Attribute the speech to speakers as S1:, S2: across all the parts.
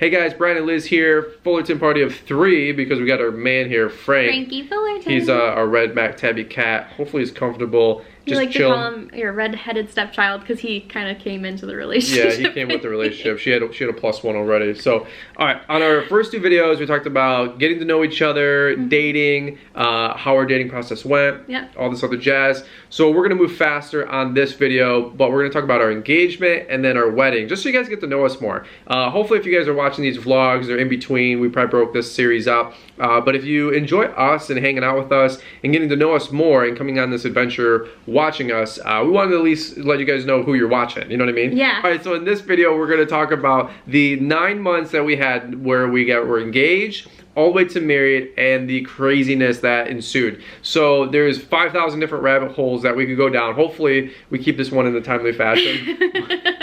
S1: Hey guys, Brian and Liz here. Fullerton party of 3 because we got our man here, Frank.
S2: Frankie Fullerton.
S1: He's our red Mac tabby cat. Hopefully he's comfortable.
S2: You like to call him your red-headed stepchild because he kind of came into the relationship.
S1: Yeah, he came with the relationship. She had a +1 already. So, all right, on our first 2 videos, we talked about getting to know each other, dating, how our dating process went, all this other jazz. So we're gonna move faster on this video, but we're gonna talk about our engagement and then our wedding, just so you guys get to know us more. Hopefully, if you guys are watching these vlogs or in between, we probably broke this series up. But if you enjoy us and hanging out with us and getting to know us more and coming on this adventure, watching us, we wanted to at least let you guys know who you're watching. You know what I mean?
S2: Yeah.
S1: All right, so in this video, we're gonna talk about the 9 months that we had where we're engaged, all the way to married, and the craziness that ensued. So there's 5,000 different rabbit holes that we could go down. Hopefully, we keep this one in a timely fashion.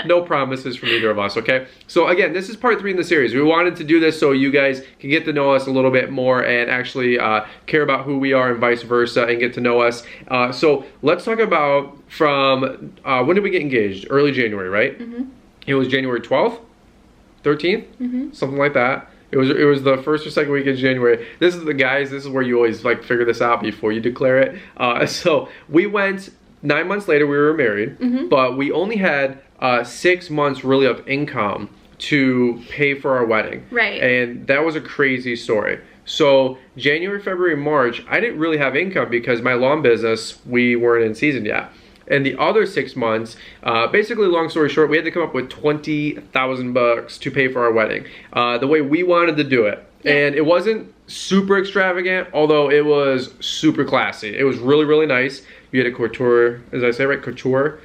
S1: No promises from either of us, okay? So again, this is part 3 in the series. We wanted to do this so you guys can get to know us a little bit more and actually care about who we are and vice versa and get to know us. So let's talk about from, when did we get engaged? Early January, right? It was January 12th, 13th, something like that. It was the first or second week in January. This is this is where you always like figure this out before you declare it. So we went 9 months later, we were married, but we only had 6 months really of income to pay for our wedding.
S2: Right.
S1: And that was a crazy story. So January, February, March, I didn't really have income because my lawn business, we weren't in season yet. And the other 6 months, basically, long story short, we had to come up with $20,000 to pay for our wedding, the way we wanted to do it. And it wasn't super extravagant, although it was super classy. It was really, really nice. You had a couture, as I say, right? Couture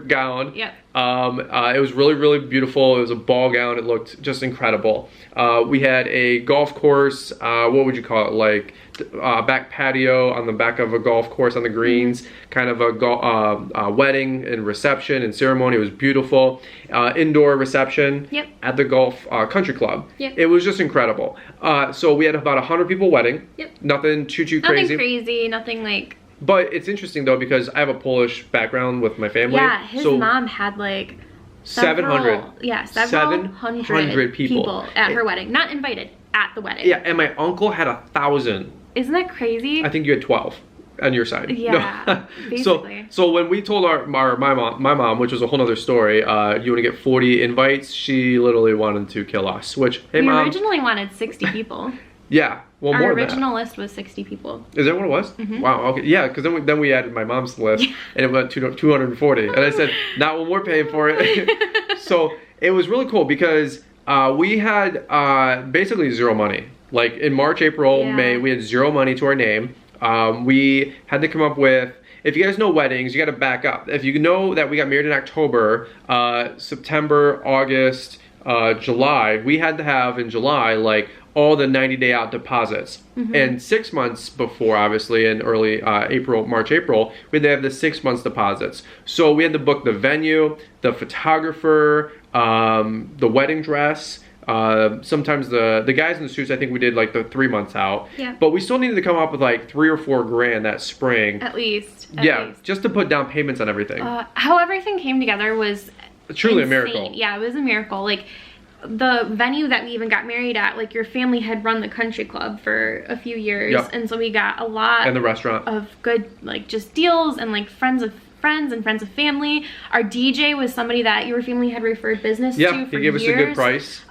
S1: gown.
S2: Yep.
S1: It was really, really beautiful. It was a ball gown. It looked just incredible. We had a golf course. What would you call it? Like back patio on the back of a golf course on the greens. Kind of a wedding and reception and ceremony. It was beautiful. Indoor reception at the golf country club. It was just incredible. So we had about 100 people wedding. Nothing too crazy.
S2: Nothing crazy. Nothing like.
S1: But it's interesting though because I have a Polish background with my family.
S2: Yeah, his mom had like
S1: 700
S2: people at her wedding. Not invited, at the wedding.
S1: Yeah, and my uncle had 1,000.
S2: Isn't that crazy?
S1: I think you had 12 on your side.
S2: Yeah, basically.
S1: So when we told my mom, which was a whole nother story, you want to get 40 invites, she literally wanted to kill us. Which, hey mom.
S2: We originally wanted 60 people.
S1: Yeah. Well,
S2: our original list was 60 people.
S1: Is that what it was? Wow. Okay. Yeah, because then we added my mom's list, and it went to 240. And I said, not when we're paying for it. So it was really cool because we had basically zero money. Like in March, April, May, we had zero money to our name. We had to come up with. If you guys know weddings, you got to back up. If you know that we got married in October, September, August, July, we had to have in July like all the 90-day out deposits. And 6 months before, obviously, in early March, April, we had to have the 6 months deposits. So we had to book the venue, the photographer, the wedding dress. Sometimes the guys in the suits, I think we did like the 3 months out. Yeah. But we still needed to come up with like 3 or 4 grand that spring.
S2: At least.
S1: Just to put down payments on everything.
S2: How everything came together was
S1: truly
S2: insane.
S1: A miracle.
S2: Yeah, it was a miracle. Like the venue that we even got married at, like your family had run the country club for a few years, and so we got a lot
S1: and the restaurant
S2: of good like just deals and like friends of friends and friends of family. Our DJ was somebody that your family had referred business to for years.
S1: Yeah, he gave us a good price.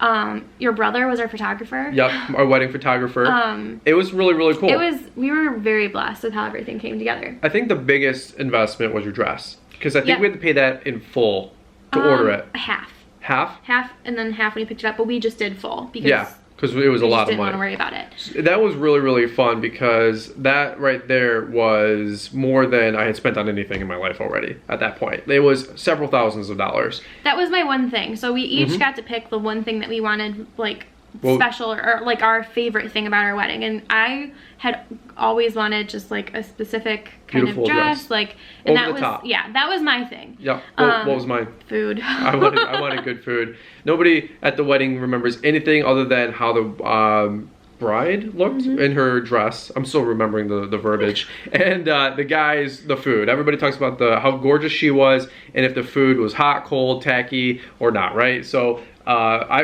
S2: Your brother was our photographer.
S1: Yep, our wedding photographer. It was really, really cool.
S2: We were very blessed with how everything came together.
S1: I think the biggest investment was your dress, because I think we had to pay that in full to order it.
S2: Half.
S1: Half?
S2: Half, and then half when you picked it up, but we just did full because
S1: because it was a lot of money.
S2: Didn't want to worry about it.
S1: That was really, really fun because that right there was more than I had spent on anything in my life already at that point. It was several thousands of dollars.
S2: That was my one thing. So we each got to pick the one thing that we wanted, like, special or like our favorite thing about our wedding. And I had always wanted just like a specific kind of dress, like, and that was that was my thing.
S1: Yeah. What was mine?
S2: Food.
S1: I wanted good food. Nobody at the wedding remembers anything other than how the bride looked in her dress. I'm still remembering the verbiage. And the guys, the food. Everybody talks about how gorgeous she was and if the food was hot, cold, tacky, or not, right? So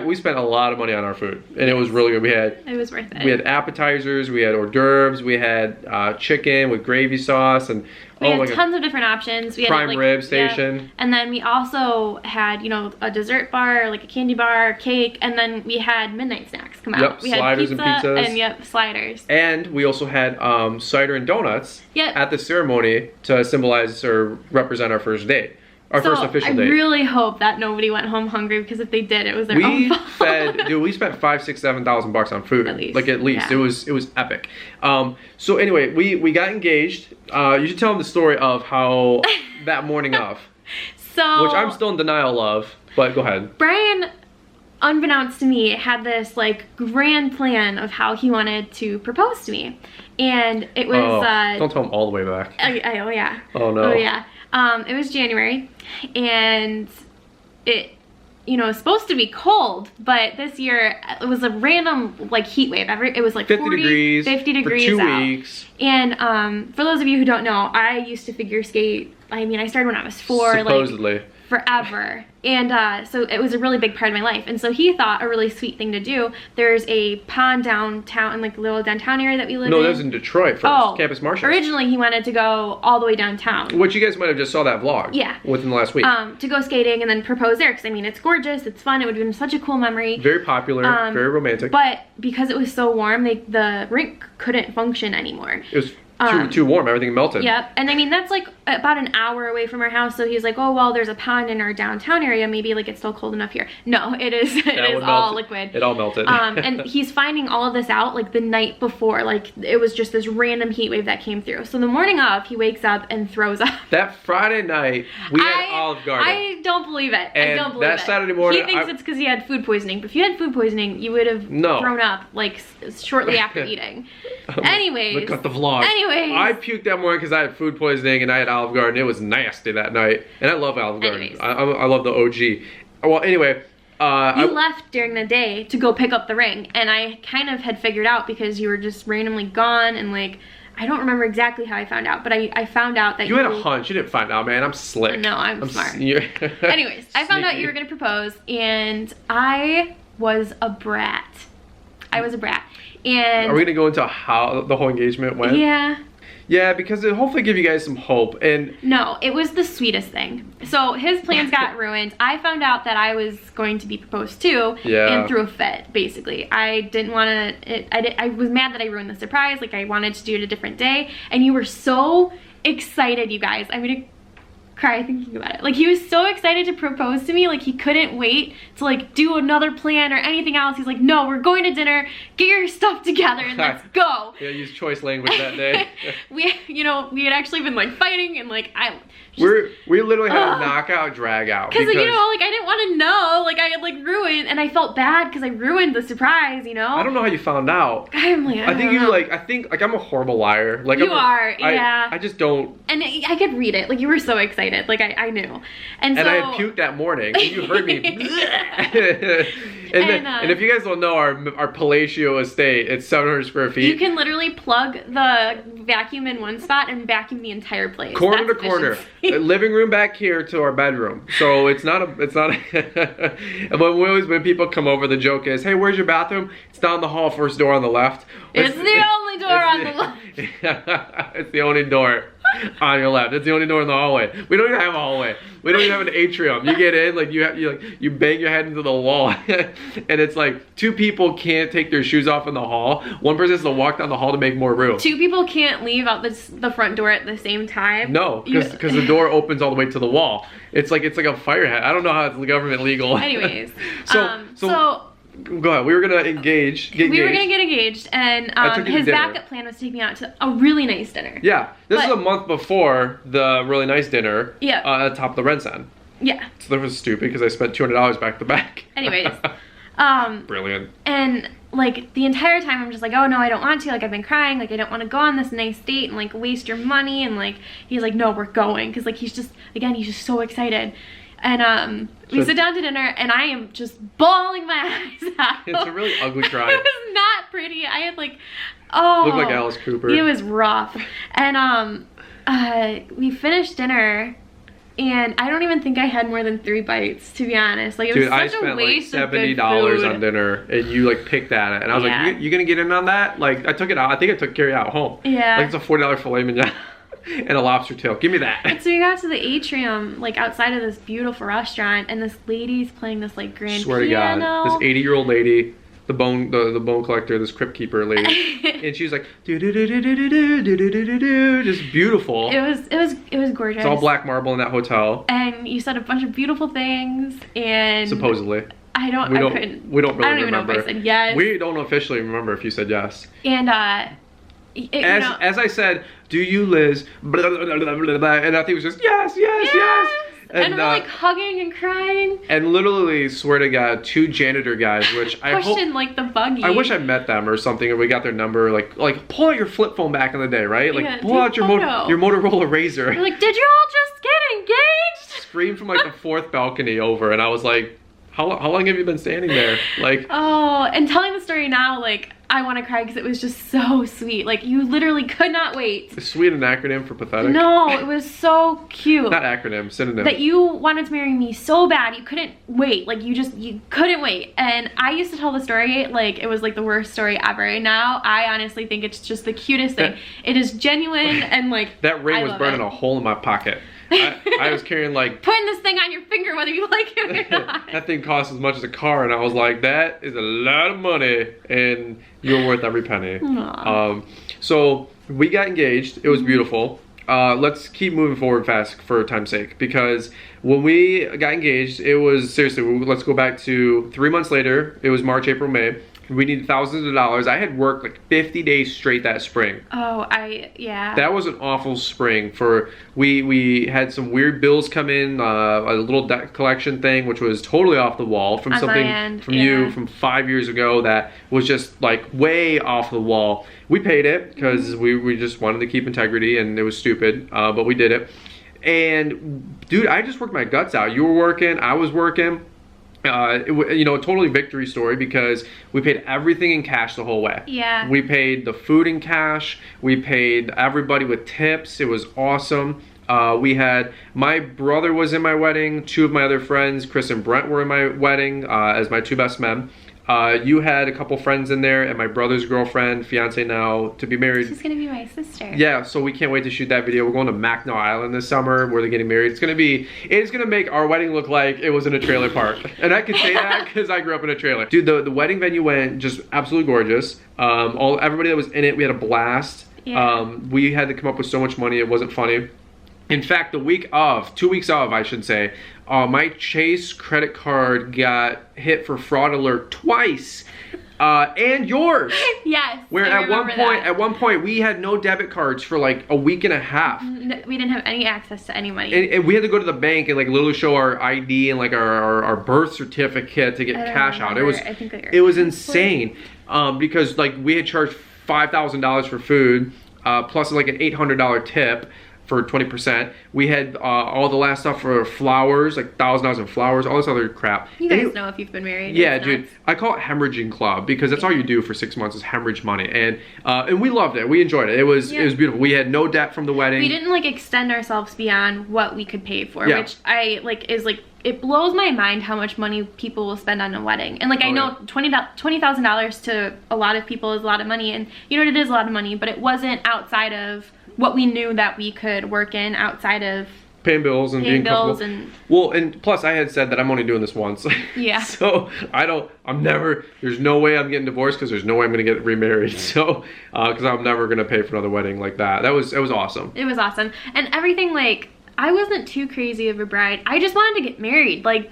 S1: we spent a lot of money on our food, and it was really good.
S2: It was worth it.
S1: We had appetizers, we had hors d'oeuvres, we had chicken with gravy sauce, and
S2: we had tons of different options. We had
S1: prime rib station.
S2: Yeah. And then we also had, you know, a dessert bar, like a candy bar, cake, and then we had midnight snacks come out.
S1: Yep,
S2: we
S1: sliders
S2: had pizza
S1: and pizzas.
S2: And sliders.
S1: And we also had cider and donuts at the ceremony to symbolize or represent our first date. Our first official date.
S2: I really hope that nobody went home hungry, because if they did, it was their own fault.
S1: We spent $5,000, $6,000, $7,000 on food.
S2: At least.
S1: Like at least.
S2: Yeah.
S1: It was epic. So anyway, we got engaged. You should tell them the story of how that morning of. Which I'm still in denial of, but go ahead.
S2: Brian, unbeknownst to me, had this like grand plan of how he wanted to propose to me. And it was
S1: don't tell him all the way back.
S2: Oh yeah.
S1: Oh no.
S2: Oh yeah. It was January, and it, you know, was supposed to be cold, but this year it was a random like heat wave. It was like
S1: 50 degrees
S2: for 2
S1: weeks.
S2: And for those of you who don't know, I used to figure skate. I mean, I started when I was 4.
S1: Supposedly.
S2: Like, forever. And so it was a really big part of my life. And so he thought a really sweet thing to do. There's a pond downtown, in like the little downtown area that we live in.
S1: No, that was in Detroit first. Campus Marshall.
S2: Originally he wanted to go all the way downtown.
S1: Which you guys might have just saw that vlog.
S2: Yeah.
S1: Within the last week.
S2: To go skating and then propose there, because I mean it's gorgeous, it's fun, it would have been such a cool memory.
S1: Very popular, very romantic.
S2: But because it was so warm, the rink couldn't function anymore.
S1: It was too warm, everything melted.
S2: Yep, and I mean that's like about an hour away from our house, so he's like, oh well, there's a pond in our downtown area, maybe like it's still cold enough here. No, it is all liquid.
S1: It all melted.
S2: And he's finding all of this out like the night before, like it was just this random heat wave that came through. So the morning of, he wakes up and throws up.
S1: That Friday night, we had Olive Garden.
S2: I don't believe it.
S1: And
S2: I don't believe it.
S1: that Saturday morning,
S2: he thinks it's because he had food poisoning, but if you had food poisoning, you would have thrown up like shortly after eating. Anyways.
S1: Look at the vlog.
S2: Anyways.
S1: I puked that morning because I had food poisoning and I had Olive Garden. It was nasty that night. And I love Olive Garden. I love the OG. Well, anyway.
S2: You left during the day to go pick up the ring. And I kind of had figured out because you were just randomly gone. And like, I don't remember exactly how I found out. But I found out that
S1: you had a hunch. You didn't find out, man. I'm slick.
S2: No, I'm smart. Anyways, I found out you were going to propose. And I was a brat. And
S1: are we gonna go into how the whole engagement went? Yeah, because it'll hopefully give you guys some hope. And
S2: no, it was the sweetest thing. So his plans got ruined. I found out that I was going to be proposed to, and threw a fit. Basically, I didn't want to. I was mad that I ruined the surprise. Like I wanted to do it a different day, and you were so excited, you guys. I'm gonna cry thinking about it. Like he was so excited to propose to me, like he couldn't wait to like do another plan or anything else. He's like, no, we're going to dinner, get your stuff together and let's go.
S1: Yeah, use choice language that day.
S2: we had actually been like fighting, and like
S1: we literally had a knockout drag out
S2: because you know, like I didn't want to know, like I had like ruined, and I felt bad because I ruined the surprise, you know.
S1: I don't know how you found out.
S2: I'm like, I
S1: think I'm a horrible liar. Like
S2: you are.
S1: I just don't.
S2: And I could read it. Like you were so excited. Like I knew. And so
S1: I had puked that morning. And you heard me. and if you guys don't know, our palatial estate, it's 700 square feet.
S2: You can literally plug the vacuum in one spot and vacuum the entire place.
S1: Corner to corner. Living room back here to our bedroom. So it's not when people come over, the joke is, hey, where's your bathroom? It's down the hall, first door on the left.
S2: It's the only door on the left.
S1: It's the only door on your left. It's the only door in the hallway. We don't even have a hallway. We don't even have an atrium. You get in, like you bang your head into the wall, and it's like 2 people can't take their shoes off in the hall. One person has to walk down the hall to make more room.
S2: 2 people can't leave out the front door at the same time.
S1: No, because the door opens all the way to the wall. It's like a fire hat. I don't know how it's government legal.
S2: Anyways,
S1: so go ahead. We were gonna get engaged.
S2: We were gonna get engaged, and his backup plan was to take me out to a really nice dinner.
S1: Yeah, this is a month before the really nice dinner.
S2: Yeah.
S1: At top of the Rensen.
S2: Yeah.
S1: So that was stupid because I spent $200 back to back.
S2: Anyways.
S1: Brilliant.
S2: And like the entire time I'm just like, oh no, I don't want to. Like I've been crying. Like I don't want to go on this nice date and like waste your money. And like he's like, no, we're going, because like he's just so excited. And we sit down to dinner, and I am just bawling my eyes out.
S1: It's a really ugly cry.
S2: It was not pretty. I had like, oh.
S1: Looked like Alice Cooper.
S2: It was rough. And we finished dinner, and I don't even think I had more than 3 bites, to be honest. Like, it was such a waste of good food.
S1: I spent like $70 on dinner, and you like picked at it, and I was like, you gonna get in on that? Like, I took it out. I think I took carry out home.
S2: Yeah.
S1: Like, it's a $40 filet mignon and a lobster tail. Give me that.
S2: And so we got to the atrium, like outside of this beautiful restaurant, and this lady's playing this like grand
S1: Swear
S2: piano.
S1: to God, this 80-year-old lady, the bone collector, this crypt keeper lady, and she was like do do do do do do do do do do, just beautiful.
S2: It was gorgeous.
S1: It's all black marble in that hotel.
S2: And you said a bunch of beautiful things, and
S1: supposedly.
S2: We don't really remember. I don't even know if I said yes.
S1: We don't officially remember if you said yes.
S2: And
S1: as I said, do you, Liz? Blah, blah, blah, blah, blah, and I think it was just yes.
S2: And we're like hugging and crying.
S1: And literally, swear to God, 2 janitor guys, which I
S2: pushed in like the buggy.
S1: I wish I met them or something, and we got their number. Like pull out your flip phone back in the day, right? Like pull out your Motorola Razr.
S2: We're like, did you all just get engaged?
S1: Scream from like the 4th balcony over, and I was like, how long have you been standing there? Like,
S2: oh, and telling the story now, like, I want to cry because it was just so sweet. Like, you literally could not wait.
S1: Is sweet an acronym for pathetic?
S2: No, it was so cute.
S1: Not acronym, synonym.
S2: That you wanted to marry me so bad, you couldn't wait. Like, you couldn't wait. And I used to tell the story like it was like the worst story ever. And now I honestly think it's just the cutest thing. It is genuine and like,
S1: that ring was burning a hole in my pocket. I was carrying like
S2: putting this thing on your finger whether you like it or not.
S1: That thing cost as much as a car, and I was like, that is a lot of money, and you're worth every penny. So we got engaged. It was beautiful. Let's keep moving forward fast for time's sake, because when we got engaged, it was seriously, let's go back to 3 months later. It was March, April, May. We needed thousands of dollars. I had worked like 50 days straight that spring.
S2: Oh, yeah.
S1: That was an awful spring. We had some weird bills come in, a little debt collection thing, which was totally off the wall from something from you from 5 years ago that was just like way off the wall. We paid it because we just wanted to keep integrity, and it was stupid, but we did it. And dude, I just worked my guts out. You were working, I was working. Totally victory story, because we paid everything in cash the whole way.
S2: Yeah.
S1: We paid the food in cash. We paid everybody with tips. It was awesome. My brother was in my wedding. 2 of my other friends, Chris and Brent, were in my wedding as my 2 best men. You had a couple friends in there, and my brother's girlfriend, fiance now, to be married.
S2: She's gonna be my sister.
S1: Yeah, so we can't wait to shoot that video. We're going to Mackinac Island this summer where they're getting married. It's gonna make our wedding look like it was in a trailer park. And I can say that because I grew up in a trailer. Dude, the wedding venue went just absolutely gorgeous. Everybody that was in it, we had a blast.
S2: Yeah.
S1: We had to come up with so much money, it wasn't funny. In fact, 2 weeks of, I should say, my Chase credit card got hit for fraud alert twice. And yours.
S2: Yes.
S1: Where at one point we had no debit cards for like a week and a half.
S2: We didn't have any access to any money.
S1: And we had to go to the bank and like literally show our ID and like our birth certificate to get cash out. It was insane. Because like we had charged $5,000 for food, plus like an $800 tip for 20%. We had all the last stuff for flowers, like $1,000 in flowers, all this other crap.
S2: You guys know if you've been married.
S1: Yeah, dude. I call it hemorrhaging club, because that's all you do for 6 months is hemorrhage money. And we loved it. We enjoyed it. It was beautiful. We had no debt from the wedding.
S2: We didn't like extend ourselves beyond what we could pay for, which it blows my mind how much money people will spend on a wedding. And like I know $20,000 to a lot of people is a lot of money, and you know it is a lot of money, but it wasn't outside of what we knew that we could work in, outside of
S1: paying bills and being comfortable. Well, and plus I had said that I'm only doing this once.
S2: Yeah.
S1: So there's no way I'm getting divorced, because there's no way I'm gonna get remarried. So, because I'm never gonna pay for another wedding like that. It was awesome.
S2: It was awesome. And everything, like, I wasn't too crazy of a bride. I just wanted to get married. Like,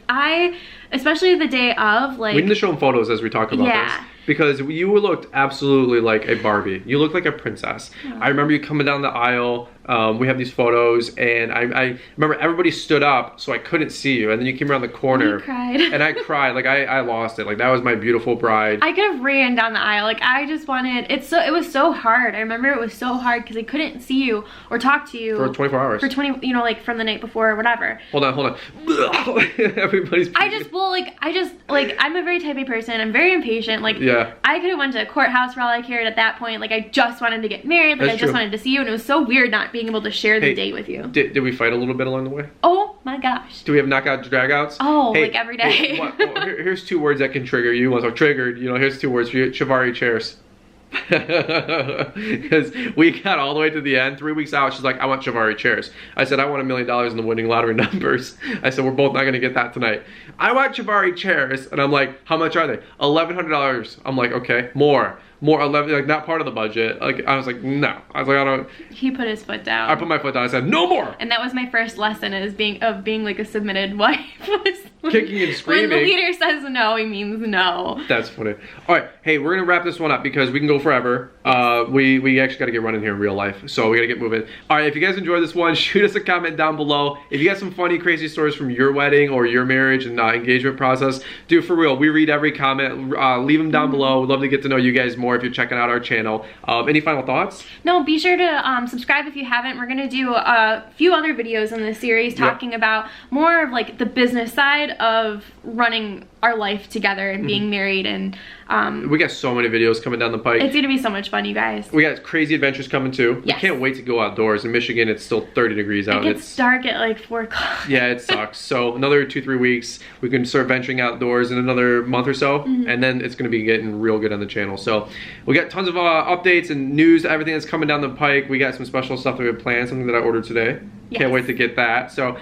S2: especially the day of, like.
S1: We need to show them photos as we talk about this. Because you looked absolutely like a Barbie. You looked like a princess. I remember you coming down the aisle, We have these photos, and I remember everybody stood up so I couldn't see you, and then you came around the corner.
S2: You cried.
S1: And I cried. Like I lost it. Like that was my beautiful bride.
S2: I could have ran down the aisle. Like I just wanted, it was so hard. I remember it was so hard because I couldn't see you or talk to you.
S1: For 24 hours.
S2: For 20, like from the night before or whatever.
S1: Hold on. Everybody's
S2: I'm a very type A person. I'm very impatient. Like,
S1: yeah.
S2: I could have went to a courthouse for all I cared at that point. Like, I just wanted to get married. Like,
S1: That's
S2: I just
S1: true.
S2: wanted to see you. And it was so weird not being able to share the date with you.
S1: Did we fight a little bit along the way?
S2: Oh my gosh.
S1: Do we have knockout dragouts?
S2: Oh, like every day.
S1: Here's 2 words that can trigger you. Once I'm triggered, here's 2 words for you. Chivari chairs. Because we got all the way to the end, 3 weeks out, she's like, I want Chivari chairs. I said, I want $1 million in the winning lottery numbers. I said, we're both not gonna get that tonight. I want Chivari chairs, and I'm like, how much are they? $1,100. I'm like, okay, more 11, like not part of the budget. Like I was like, no. I was like, I don't.
S2: He put his foot down.
S1: I put my foot down. I said, no more.
S2: And that was my first lesson of being like a submitted wife.
S1: Kicking and screaming.
S2: When the leader says no, he means no.
S1: That's funny. All right, hey, we're gonna wrap this one up because we can go forever. We actually got to get running here in real life, so we got to get moving. All right, if you guys enjoyed this one, shoot us a comment down below. If you got some funny, crazy stories from your wedding or your marriage and engagement process, dude, for real, we read every comment. Leave them down below. We'd love to get to know you guys more if you're checking out our channel. Any final thoughts?
S2: No, be sure to subscribe if you haven't. We're gonna do a few other videos in this series talking about more of like the business side of running our life together and being married, and
S1: we got so many videos coming down the pike.
S2: It's gonna be so much fun, you guys.
S1: We got crazy adventures coming too.
S2: Yes.
S1: We can't wait to go outdoors. In Michigan, it's still 30 degrees out.
S2: It gets dark at like 4 o'clock.
S1: Yeah, it sucks. So another 2-3 weeks, we can start venturing outdoors in another month or so, and then it's gonna be getting real good on the channel. So we got tons of updates and news, everything that's coming down the pike. We got some special stuff that we have planned, something that I ordered today.
S2: Yes.
S1: Can't wait to get that. So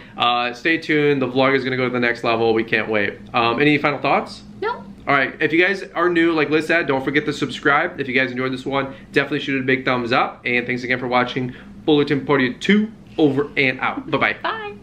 S1: stay tuned. The vlog is gonna go to the next level. We can't wait. Any final thoughts?
S2: No.
S1: All right, if you guys are new, like Liz said, don't forget to subscribe. If you guys enjoyed this one, definitely shoot it a big thumbs up. And thanks again for watching Fullerton Party 2, over and out. Bye-bye.
S2: Bye.